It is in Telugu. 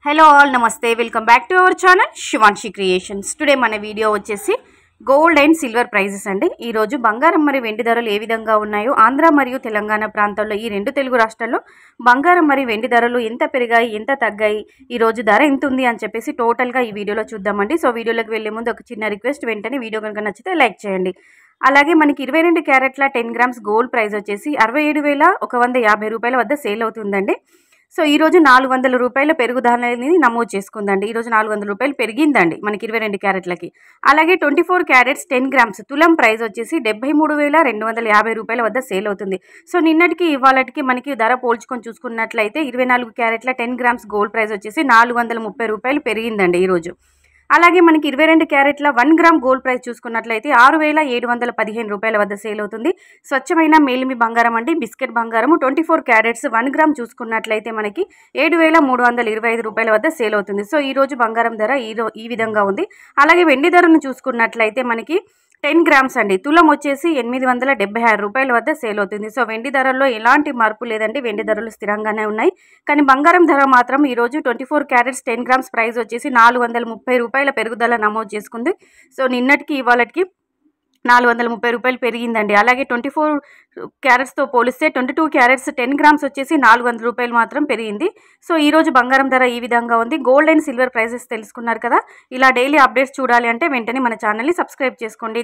హలో ఆల్ నమస్తే welcome back to our channel Shivanshi creations. Today మన వీడియో వచ్చేసి గోల్డ్ అండ్ సిల్వర్ ప్రైజెస్ అండి. ఈరోజు బంగారం మరియు వెండి ధరలు ఏ విధంగా ఉన్నాయో, ఆంధ్ర మరియు తెలంగాణ ప్రాంతాల్లో ఈ రెండు తెలుగు రాష్ట్రాల్లో బంగారం మరియు వెండి ధరలు ఎంత పెరిగాయి, ఎంత తగ్గాయి, ఈరోజు ధర ఎంత ఉంది అని చెప్పేసి టోటల్గా ఈ వీడియోలో చూద్దామండి. సో వీడియోలోకి వెళ్ళే ముందు ఒక చిన్న రిక్వెస్ట్, వెంటనే వీడియో కనుక నచ్చితే లైక్ చేయండి. అలాగే మనకి 22 క్యారెట్ల 10 గ్రామ్స్ గోల్డ్ ప్రైస్ వచ్చేసి 67,150 రూపాయల వద్ద సేల్ అవుతుందండి. సో ఈరోజు 400 రూపాయల పెరుగుదలని నమోదు చేసుకుందండి. ఈరోజు 400 రూపాయలు పెరిగిందండి మనకి 22 క్యారెట్లకి. అలాగే 24 క్యారెట్స్ 10 గ్రామ్స్ తులం ప్రైస్ వచ్చేసి 73,250 రూపాయల వద్ద సేల్ అవుతుంది. సో నిన్నటికి ఇవాళకి మనకి ధర పోల్చుకొని చూసుకున్నట్లయితే 24 క్యారెట్ల 10 గ్రామ్స్ గోల్డ్ ప్రైస్ వచ్చేసి 430 రూపాయలు పెరిగిందండి ఈరోజు. అలాగే మనకి 22 క్యారెట్ల 1 గ్రామ్ గోల్డ్ ప్రైస్ చూసుకున్నట్లయితే 6,715 రూపాయల వద్ద సేల్ అవుతుంది. స్వచ్ఛమైన మేలిమి బంగారం అండి, బిస్కెట్ బంగారము 24 క్యారెట్స్ 1 గ్రామ్ చూసుకున్నట్లయితే మనకి 7,325 రూపాయల వద్ద సేల్ అవుతుంది. సో ఈరోజు బంగారం ధర ఈ విధంగా ఉంది. అలాగే వెండి ధరను చూసుకున్నట్లయితే మనకి 10 గ్రామ్స్ అండి, తులం వచ్చేసి 876 రూపాయల వద్ద సేల్ అవుతుంది. సో వెండి ధరల్లో ఎలాంటి మార్పు లేదండి, వెండి ధరలు స్థిరంగానే ఉన్నాయి. కానీ బంగారం ధర మాత్రం ఈరోజు 24 క్యారెట్స్ 10 గ్రామ్స్ ప్రైస్ వచ్చేసి 430 రూపాయల పెరుగుదల నమోదు చేసుకుంది. సో నిన్నటికి ఇవాళకి 430 రూపాయలు పెరిగిందండి. అలాగే 24 క్యారెట్స్తో పోలిస్తే 22 క్యారెట్స్ 10 గ్రామ్స్ వచ్చేసి 400 రూపాయలు మాత్రం పెరిగింది. సో ఈరోజు బంగారం ధర ఈ విధంగా ఉంది. గోల్డ్ అండ్ సిల్వర్ ప్రైసెస్ తెలుసుకున్నారు కదా. ఇలా డైలీ అప్డేట్స్ చూడాలి అంటే వెంటనే మన ఛానల్ని సబ్స్క్రైబ్ చేసుకోండి.